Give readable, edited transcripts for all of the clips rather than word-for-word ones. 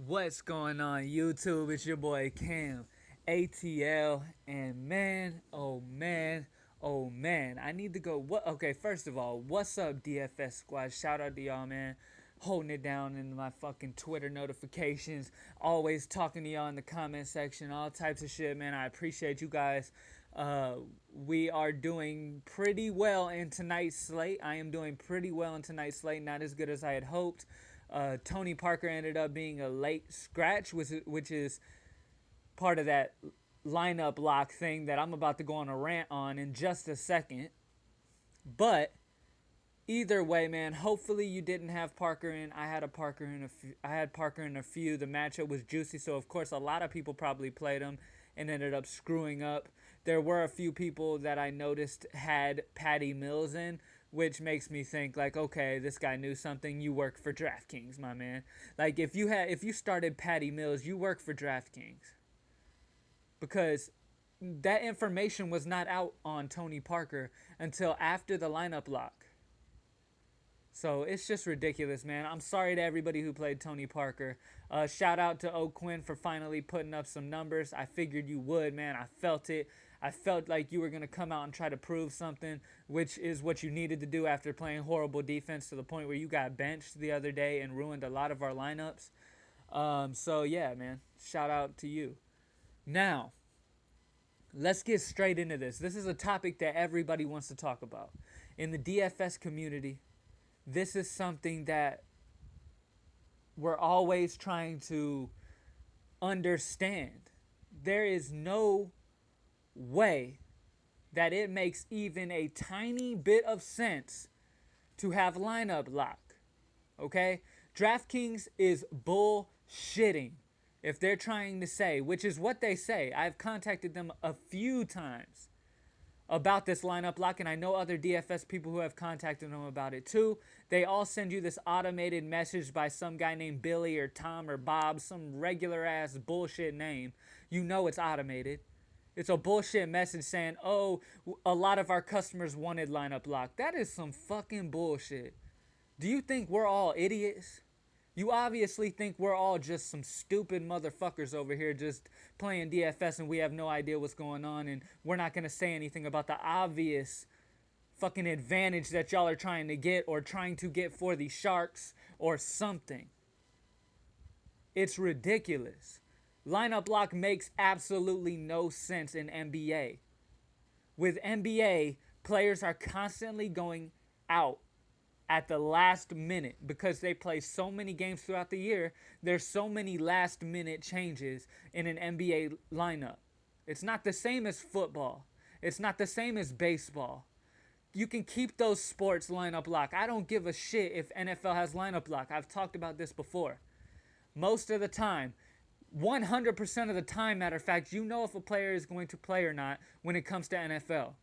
What's going on, YouTube? It's your boy Cam, ATL, and man, I need to go. What? Okay, first of all, what's up, DFS squad? Shout out to y'all, man. Holding it down in my fucking Twitter notifications. Always talking to y'all in the comment section. All types of shit, man. I appreciate you guys. Uh, we are doing pretty well in tonight's slate. I am doing pretty well in tonight's slate. Not as good as I had hoped. Tony Parker ended up being a late scratch, which is part of that lineup lock thing that I'm about to go on a rant on in just a second. But either way, man, hopefully you didn't have Parker in. I had Parker in a few. The matchup was juicy, so of course a lot of people probably played him and ended up screwing up. There were a few people that I noticed had Patty Mills in, which makes me think like, okay, this guy knew something. You work for Draftkings, my man. Like if you started Patty Mills, you work for Draftkings because that information was not out on Tony Parker until after the lineup lock. So it's just ridiculous, man. I'm sorry to everybody who played Tony Parker. Shout out to O'Quinn for finally putting up some numbers. I figured you would, man. I felt it. I felt like you were going to come out and try to prove something, which is what you needed to do after playing horrible defense to the point where you got benched the other day and ruined a lot of our lineups. So, yeah, man. Shout out to you. Now, let's get straight into this. This is a topic that everybody wants to talk about. In the DFS community, this is something that we're always trying to understand. There is no way that it makes even a tiny bit of sense to have lineup lock. Okay? DraftKings is bullshitting if they're trying to say, which is what they say. I've contacted them a few times about this lineup lock, and I know other DFS people who have contacted them about it too. They all send you this automated message by some guy named Billy or Tom or Bob, some regular ass bullshit name. You know it's automated. It's a bullshit message saying, oh, a lot of our customers wanted lineup lock. That is some fucking bullshit. Do you think we're all idiots? You obviously think we're all just some stupid motherfuckers over here just playing DFS and we have no idea what's going on and we're not going to say anything about the obvious fucking advantage that y'all are trying to get or trying to get for the Sharks or something. It's ridiculous. Lineup lock makes absolutely no sense in NBA. With NBA, players are constantly going out at the last minute because they play so many games throughout the year. There's so many last minute changes in an NBA lineup. It's not the same as football. It's not the same as baseball. You can keep those sports lineup lock. I don't give a shit if NFL has lineup lock. I've talked about this before. Most of the time, 100% of the time, matter of fact, you know if a player is going to play or not when it comes to NFL.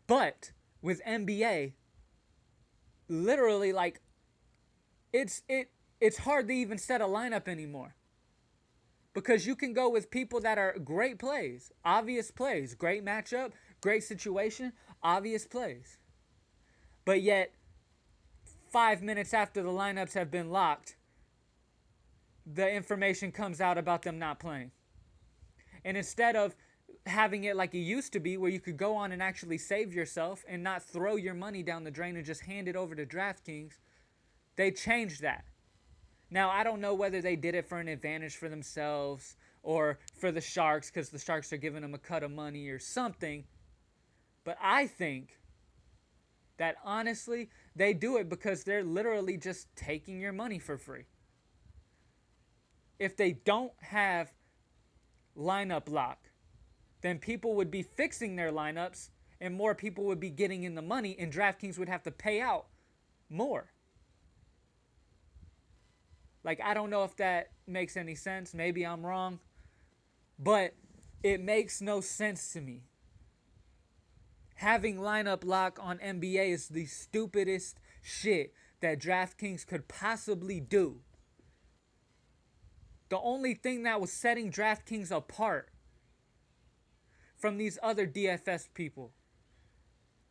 But with NBA, literally like it's hard to even set a lineup anymore. Because you can go with people that are great plays, obvious plays, great matchup, great situation, obvious plays. But yet 5 minutes after the lineups have been locked, the information comes out about them not playing. And instead of having it like it used to be where you could go on and actually save yourself and not throw your money down the drain and just hand it over to DraftKings, they changed that. Now, I don't know whether they did it for an advantage for themselves or for the Sharks because the Sharks are giving them a cut of money or something. But I think that honestly, they do it because they're literally just taking your money for free. If they don't have lineup lock, then people would be fixing their lineups and more people would be getting in the money and DraftKings would have to pay out more. Like, I don't know if that makes any sense. Maybe I'm wrong. But it makes no sense to me. Having lineup lock on NBA is the stupidest shit that DraftKings could possibly do. The only thing that was setting DraftKings apart from these other DFS people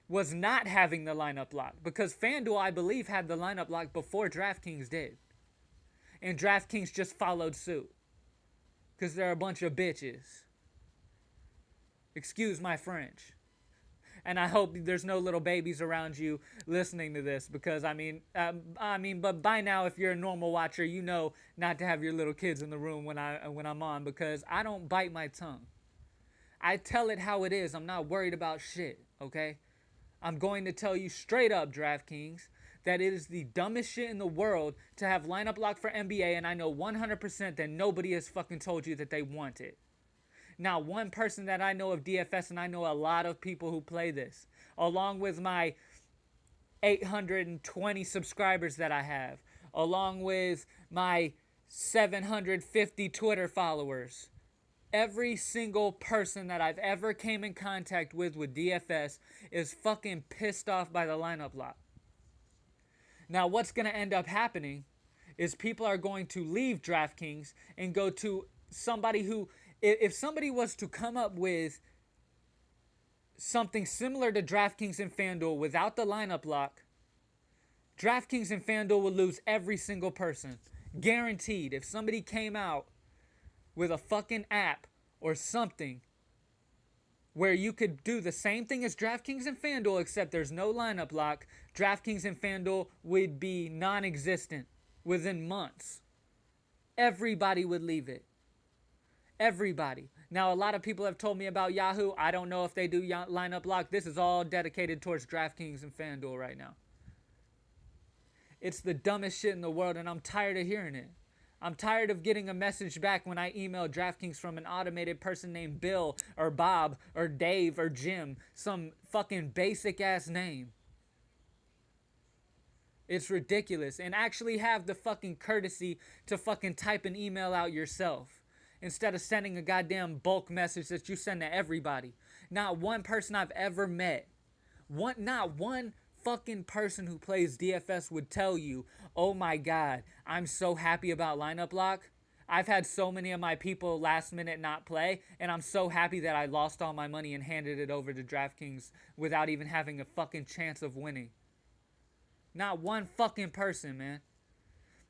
was not having the lineup lock. Because FanDuel, I believe, had the lineup lock before DraftKings did. and DraftKings just followed suit. Because they're a bunch of bitches. Excuse my French. And I hope there's no little babies around you listening to this, because but by now, if you're a normal watcher, you know not to have your little kids in the room when I'm on, because I don't bite my tongue. I tell it how it is. I'm not worried about shit, okay? I'm going to tell you straight up, DraftKings, that it is the dumbest shit in the world to have lineup lock for NBA, and I know 100% that nobody has fucking told you that they want it. Not one person that I know of DFS, and I know a lot of people who play this, along with my 820 subscribers that I have, along with my 750 Twitter followers. Every single person that I've ever came in contact with DFS is fucking pissed off by the lineup lock. Now, what's going to end up happening is people are going to leave DraftKings and go to somebody who, if somebody was to come up with something similar to DraftKings and FanDuel without the lineup lock, DraftKings and FanDuel will lose every single person. Guaranteed. If somebody came out with a fucking app or something where you could do the same thing as DraftKings and FanDuel, except there's no lineup lock, DraftKings and FanDuel would be non-existent within months. Everybody would leave it. Everybody. Now, a lot of people have told me about Yahoo. I don't know if they do lineup lock. This is all dedicated towards DraftKings and FanDuel right now. It's the dumbest shit in the world, and I'm tired of hearing it. I'm tired of getting a message back when I email DraftKings from an automated person named Bill or Bob or Dave or Jim. Some fucking basic ass name. It's ridiculous. And actually have the fucking courtesy to fucking type an email out yourself, instead of sending a goddamn bulk message that you send to everybody. Not one person I've ever met, not one fucking person who plays DFS would tell you, oh my God, I'm so happy about lineup lock. I've had so many of my people last minute not play, and I'm so happy that I lost all my money and handed it over to DraftKings without even having a fucking chance of winning. Not one fucking person, man.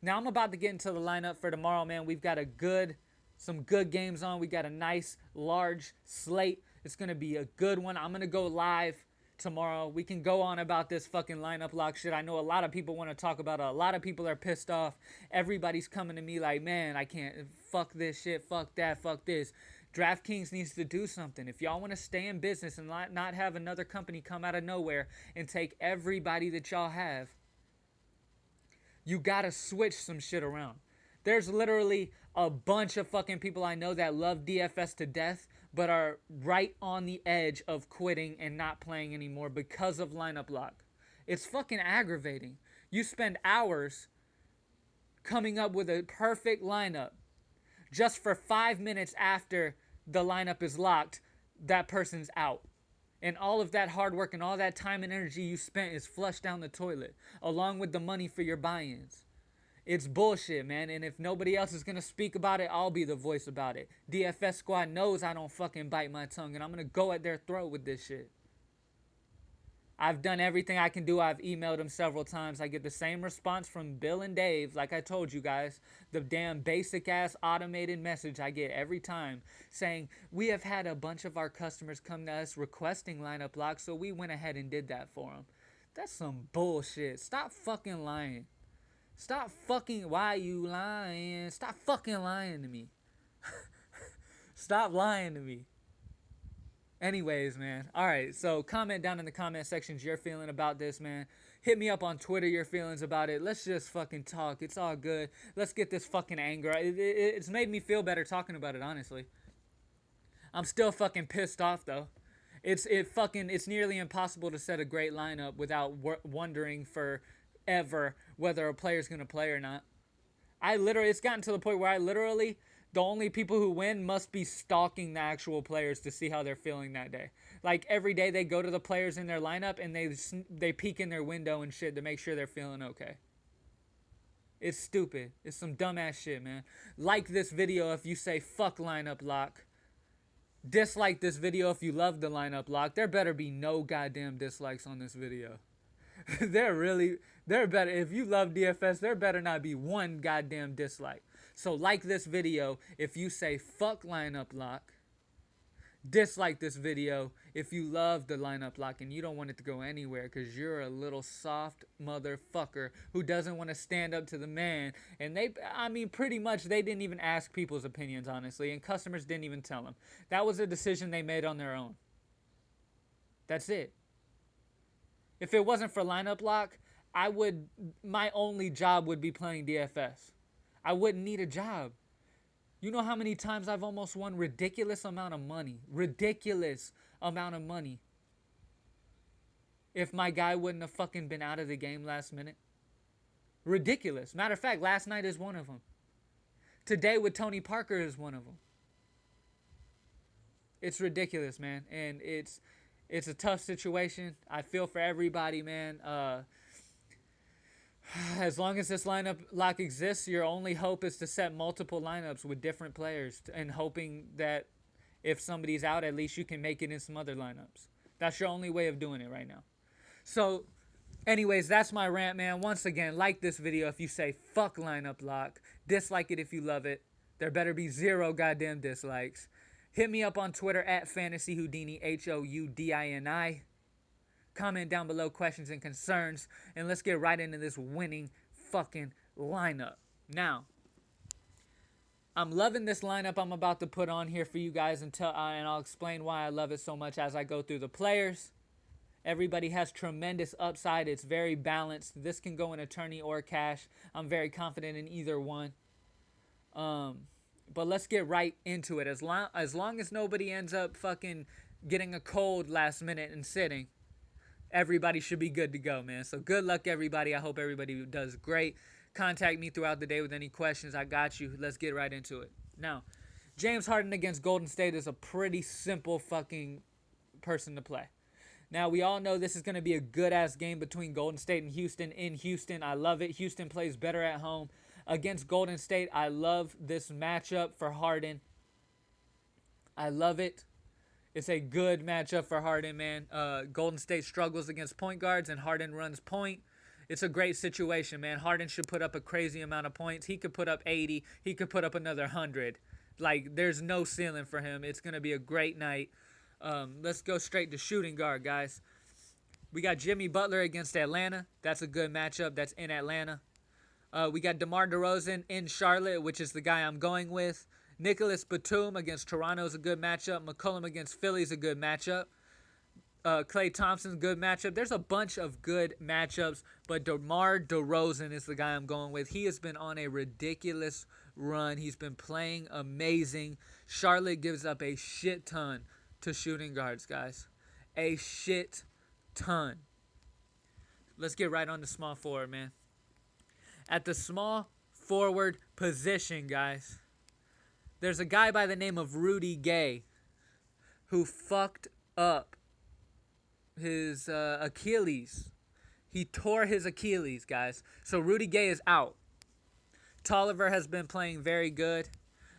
Now I'm about to get into the lineup for tomorrow, man. We've got some good games on. We got a nice large slate. It's going to be a good one. I'm going to go live tomorrow. We can go on about this fucking lineup lock shit. I know a lot of people want to talk about it. A lot of people are pissed off. Everybody's coming to me like, man, I can't. Fuck this shit. Fuck that. Fuck this. DraftKings needs to do something. If y'all want to stay in business and not have another company come out of nowhere and take everybody that y'all have, you got to switch some shit around. There's literally a bunch of fucking people I know that love DFS to death, but are right on the edge of quitting and not playing anymore because of lineup lock. It's fucking aggravating. You spend hours coming up with a perfect lineup. Just for 5 minutes after the lineup is locked, that person's out. And all of that hard work and all that time and energy you spent is flushed down the toilet, along with the money for your buy-ins. It's bullshit, man, and if nobody else is going to speak about it, I'll be the voice about it. DFS Squad knows I don't fucking bite my tongue, and I'm going to go at their throat with this shit. I've done everything I can do. I've emailed them several times. I get the same response from Bill and Dave, like I told you guys. The damn basic-ass automated message I get every time saying, we have had a bunch of our customers come to us requesting lineup lock, so we went ahead and did that for them. That's some bullshit. Stop fucking lying. Stop fucking, why you lying? Stop fucking lying to me. Stop lying to me. Anyways, man. Alright, so comment down in the comment sections your feeling about this, man. Hit me up on Twitter, your feelings about it. Let's just fucking talk. It's all good. Let's get this fucking anger. It's made me feel better talking about it, honestly. I'm still fucking pissed off, though. It's nearly impossible to set a great lineup without wondering for ever whether a player's gonna play or not. It's gotten to the point where the only people who win must be stalking the actual players to see how they're feeling that day. Like every day they go to the players in their lineup and they peek in their window and shit to make sure they're feeling okay. It's stupid. It's some dumbass shit, man. Like this video if you say fuck lineup lock. Dislike this video if you love the lineup lock. There better be no goddamn dislikes on this video. they're better. If you love DFS, there better not be one goddamn dislike. So like this video if you say fuck lineup lock. Dislike this video if you love the lineup lock and you don't want it to go anywhere because you're a little soft motherfucker who doesn't want to stand up to the man. And pretty much they didn't even ask people's opinions, honestly, and customers didn't even tell them. That was a decision they made on their own. That's it. If it wasn't for lineup lock, my only job would be playing DFS. I wouldn't need a job. You know how many times I've almost won ridiculous amount of money. Ridiculous amount of money. If my guy wouldn't have fucking been out of the game last minute. Ridiculous. Matter of fact, last night is one of them. Today with Tony Parker is one of them. It's ridiculous, man. And it's a tough situation. I feel for everybody, man. As long as this lineup lock exists, your only hope is to set multiple lineups with different players and hoping that if somebody's out, at least you can make it in some other lineups. That's your only way of doing it right now. So, anyways, that's my rant, man. Once again, like this video if you say fuck lineup lock. Dislike it if you love it. There better be 0 goddamn dislikes. Hit me up on Twitter at FantasyHoudini, HOUDINI. Comment down below questions and concerns, and let's get right into this winning fucking lineup. Now, I'm loving this lineup I'm about to put on here for you guys and I'll explain why I love it so much as I go through the players. Everybody has tremendous upside. It's very balanced. This can go in attorney or cash. I'm very confident in either one. But let's get right into it. As long as nobody ends up fucking getting a cold last minute and sitting, everybody should be good to go, man. So good luck, everybody. I hope everybody does great. Contact me throughout the day with any questions. I got you. Let's get right into it. Now, James Harden against Golden State is a pretty simple fucking person to play. Now, we all know this is going to be a good-ass game between Golden State and Houston. In Houston, I love it. Houston plays better at home. Against Golden State, I love this matchup for Harden. I love it. It's a good matchup for Harden, man. Golden State struggles against point guards, and Harden runs point. It's a great situation, man. Harden should put up a crazy amount of points. He could put up 80. He could put up another 100. Like, there's no ceiling for him. It's going to be a great night. Let's go straight to shooting guard, guys. We got Jimmy Butler against Atlanta. That's a good matchup. That's in Atlanta. We got DeMar DeRozan in Charlotte, which is the guy I'm going with. Nicholas Batum against Toronto is a good matchup. McCollum against Philly is a good matchup. Klay Thompson's good matchup. There's a bunch of good matchups, but DeMar DeRozan is the guy I'm going with. He has been on a ridiculous run. He's been playing amazing. Charlotte gives up a shit ton to shooting guards, guys. A shit ton. Let's get right on the small forward, man. At the small forward position, guys, there's a guy by the name of Rudy Gay who fucked up his Achilles. He tore his Achilles, guys. So Rudy Gay is out. Tolliver has been playing very good.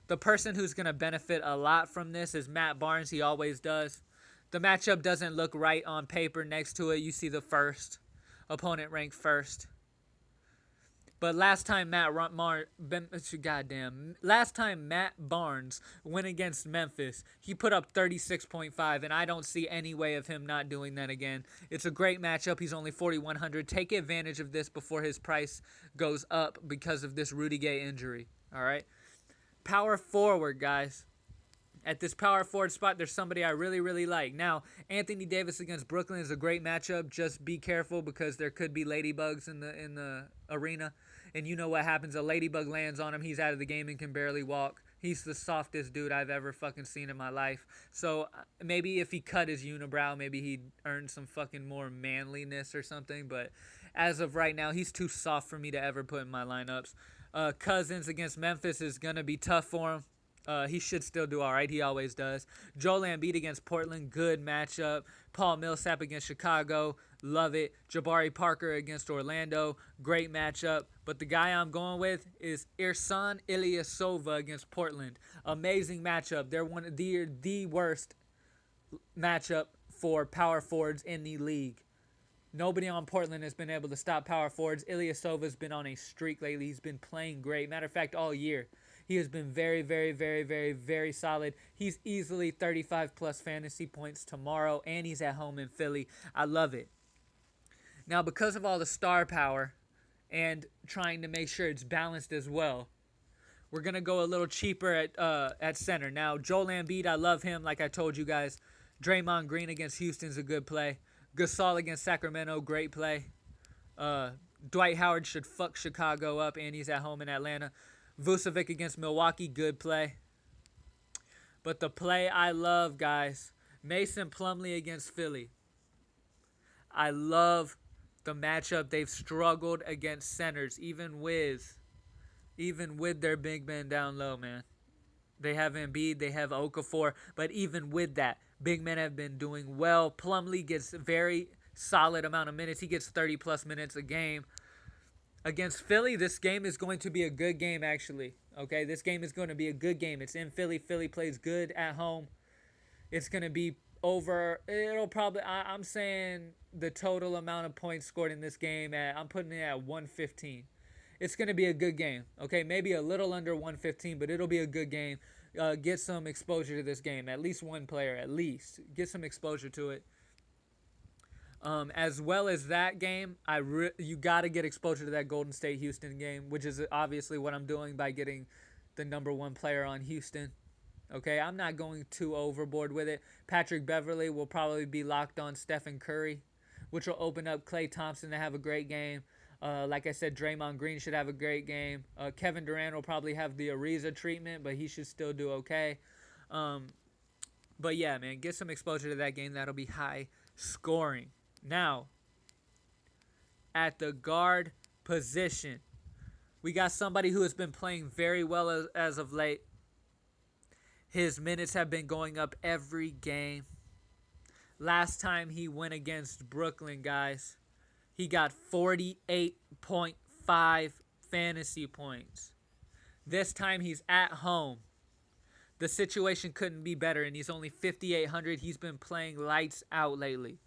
The person who's going to benefit a lot from this is Matt Barnes. He always does. The matchup doesn't look right on paper. Next to it, you see the first opponent ranked first. But last time Matt Barnes went against Memphis, he put up 36.5, and I don't see any way of him not doing that again. It's a great matchup. He's only 4,100. Take advantage of this before his price goes up because of this Rudy Gay injury. All right? Power forward, guys. At this power forward spot, there's somebody I really, really like. Now, Anthony Davis against Brooklyn is a great matchup. Just be careful because there could be ladybugs in the arena. And you know what happens. A ladybug lands on him. He's out of the game and can barely walk. He's the softest dude I've ever fucking seen in my life. So maybe if he cut his unibrow, maybe he'd earn some fucking more manliness or something. But as of right now, he's too soft for me to ever put in my lineups. Cousins against Memphis is going to be tough for him. He should still do all right. He always does. Joel Embiid against Portland, good matchup. Paul Millsap against Chicago, love it. Jabari Parker against Orlando, great matchup. But the guy I'm going with is Ersan Ilyasova against Portland. Amazing matchup. They're one of the worst matchup for power forwards in the league. Nobody on Portland has been able to stop power forwards. Ilyasova's been on a streak lately. He's been playing great. Matter of fact, all year. He has been very, very, very, very, very solid. He's easily 35 plus fantasy points tomorrow, and he's at home in Philly. I love it. Now, because of all the star power and trying to make sure it's balanced as well, we're going to go a little cheaper at center. Now, Joel Embiid, I love him, like I told you guys. Draymond Green against Houston's a good play. Gasol against Sacramento, great play. Dwight Howard should fuck Chicago up, and he's at home in Atlanta. Vucevic against Milwaukee, good play. But the play I love, guys, Mason Plumlee against Philly. I love the matchup. They've struggled against centers, even with their big men down low, man. They have Embiid, they have Okafor, but even with that, big men have been doing well. Plumlee gets very solid amount of minutes. He gets 30-plus minutes a game. Against Philly, this game is going to be a good game, actually. Okay, this game is going to be a good game. It's in Philly. Philly plays good at home. It's going to be over. It'll probably, I'm saying the total amount of points scored in this game, I'm putting it at 115. It's going to be a good game. Okay, maybe a little under 115, but it'll be a good game. Get some exposure to this game. At least one player, at least. Get some exposure to it. As well as that game, you got to get exposure to that Golden State Houston game, which is obviously what I'm doing by getting the number one player on Houston. Okay, I'm not going too overboard with it. Patrick Beverley will probably be locked on Stephen Curry, which will open up Klay Thompson to have a great game. Like I said, Draymond Green should have a great game. Kevin Durant will probably have the Ariza treatment, but he should still do okay. But yeah, man, get some exposure to that game. That'll be high scoring. Now, at the guard position, we got somebody who has been playing very well as of late. His minutes have been going up every game. Last time he went against Brooklyn, guys, he got 48.5 fantasy points. This time he's at home. The situation couldn't be better, and he's only 5,800. He's been playing lights out lately.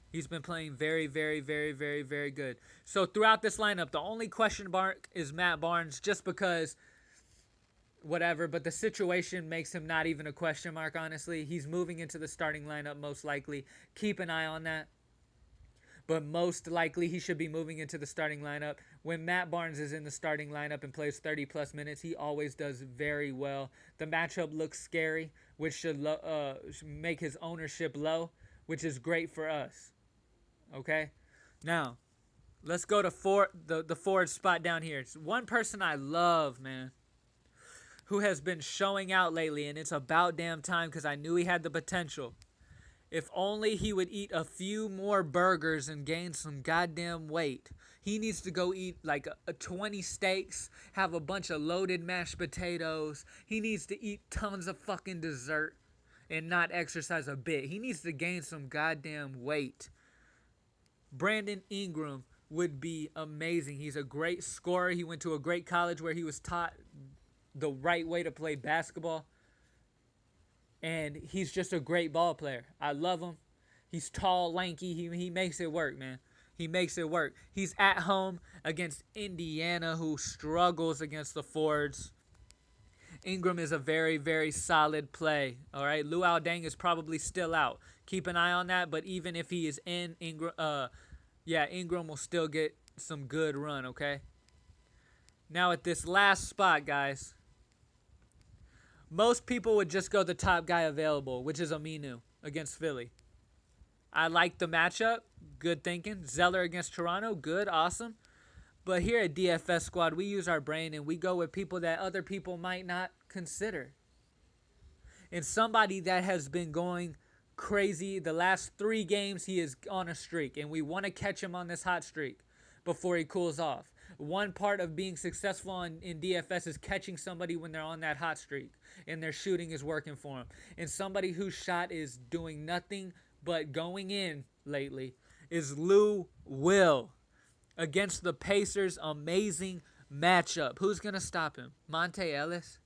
He's been playing very, very, very, very, very good. So throughout this lineup, the only question mark is Matt Barnes, just because whatever, but the situation makes him not even a question mark, honestly. He's moving into the starting lineup most likely. Keep an eye on that. But most likely he should be moving into the starting lineup. When Matt Barnes is in the starting lineup and plays 30-plus minutes, he always does very well. The matchup looks scary, which should make his ownership low, which is great for us. Okay? Now, let's go to the forward spot down here. It's one person I love, man, who has been showing out lately, and it's about damn time because I knew he had the potential. If only he would eat a few more burgers and gain some goddamn weight. He needs to go eat like a 20 steaks, have a bunch of loaded mashed potatoes. He needs to eat tons of fucking dessert and not exercise a bit. He needs to gain some goddamn weight. Brandon Ingram would be amazing. He's a great scorer. He went to a great college where he was taught the right way to play basketball. And he's just a great ball player. I love him. He's tall, lanky. He makes it work, man. He makes it work. He's at home against Indiana, who struggles against the forwards. Ingram is a very, very solid play. All right, Luol Deng is probably still out. Keep an eye on that. But even if he is in, Ingram will still get some good run. Okay. Now at this last spot, guys, most people would just go the top guy available, which is Aminu against Philly. I like the matchup. Good thinking. Zeller against Toronto. Good. Awesome. But here at DFS Squad, we use our brain and we go with people that other people might not consider. And somebody that has been going crazy the last 3 games, he is on a streak. And we want to catch him on this hot streak before he cools off. One part of being successful in DFS is catching somebody when they're on that hot streak and their shooting is working for them. And somebody whose shot is doing nothing but going in lately is Lou Will against the Pacers. Amazing matchup. Who's going to stop him? Monte Ellis?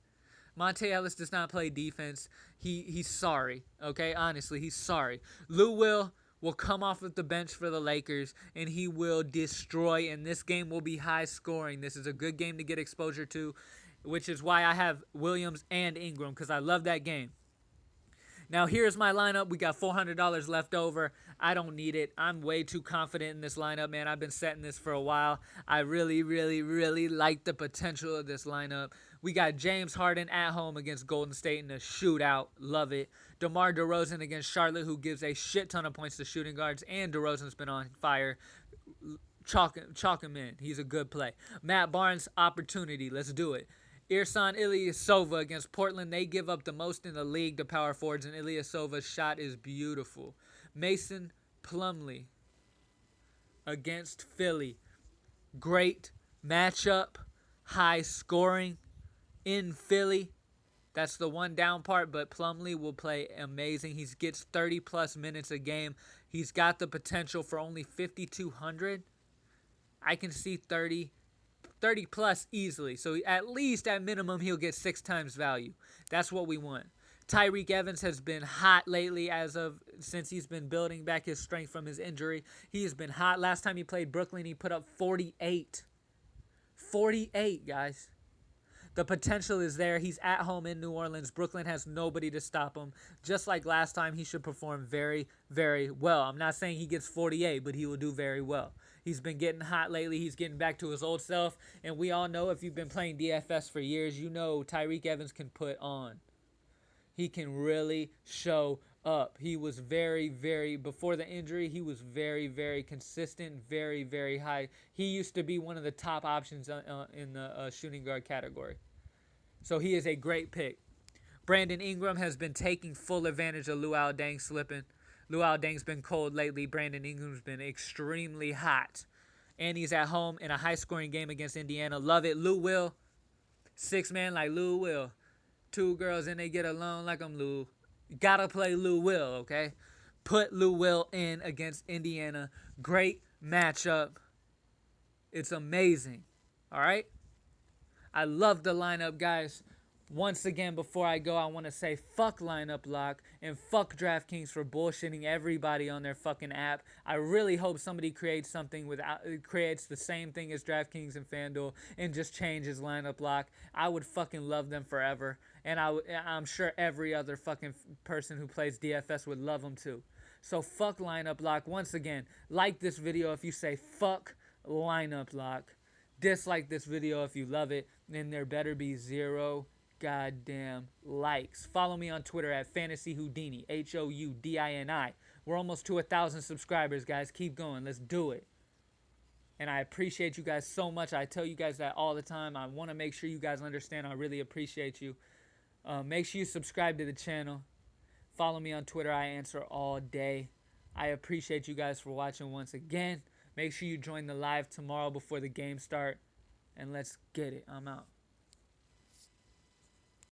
Monte Ellis does not play defense. He's sorry. Okay, honestly, he's sorry. Lou Will will come off of the bench for the Lakers, and he will destroy, and this game will be high scoring. This is a good game to get exposure to, which is why I have Williams and Ingram, because I love that game. Now, here's my lineup. We got $400 left over. I don't need it. I'm way too confident in this lineup, man. I've been setting this for a while. I really, really, really like the potential of this lineup. We got James Harden at home against Golden State in a shootout. Love it. DeMar DeRozan against Charlotte, who gives a shit ton of points to shooting guards, and DeRozan's been on fire. Chalk him in. He's a good play. Matt Barnes, opportunity. Let's do it. Ersan Ilyasova against Portland. They give up the most in the league to power forwards, and Ilyasova's shot is beautiful. Mason Plumlee against Philly. Great matchup. High scoring in Philly. That's the one down part, but Plumlee will play amazing. He gets 30-plus minutes a game. He's got the potential for only 5,200. I can see 30 plus easily. So at least at minimum, he'll get 6 times value. That's what we want. Tyreek Evans has been hot lately since he's been building back his strength from his injury. He has been hot. Last time he played Brooklyn, he put up 48. 48, guys. The potential is there. He's at home in New Orleans. Brooklyn has nobody to stop him. Just like last time, he should perform very, very well. I'm not saying he gets 48, but he will do very well. He's been getting hot lately. He's getting back to his old self. And we all know, if you've been playing DFS for years, you know Tyreek Evans can put on. He can really show up. He was very, very, before the injury, he was very, very consistent, very, very high. He used to be one of the top options in the shooting guard category. So he is a great pick. Brandon Ingram has been taking full advantage of Luol Deng slipping. Luol Deng's been cold lately. Brandon Ingram's been extremely hot. And he's at home in a high-scoring game against Indiana. Love it. Lou Will. 6-man like Lou Will. 2 girls and they get along like I'm Lou. You gotta play Lou Will, okay? Put Lou Will in against Indiana. Great matchup. It's amazing. All right? I love the lineup, guys. Once again, before I go, I want to say fuck Lineup Lock and fuck Draftkings for bullshitting everybody on their fucking app. I really hope somebody creates the same thing as Draftkings and FanDuel and just changes Lineup Lock. I would fucking love them forever. And I'm sure every other fucking person who plays DFS would love them too. So fuck Lineup Lock. Once again, like this video if you say fuck Lineup Lock. Dislike this video if you love it. And there better be 0 goddamn likes. Follow me on Twitter at FantasyHoudini, Houdini. We're almost to 1,000 subscribers, guys. Keep going. Let's do it. And I appreciate you guys so much. I tell you guys that all the time. I want to make sure you guys understand I really appreciate you. Make sure you subscribe to the channel. Follow me on Twitter. I answer all day. I appreciate you guys for watching once again. Make sure you join the live tomorrow before the game start. And let's get it. I'm out.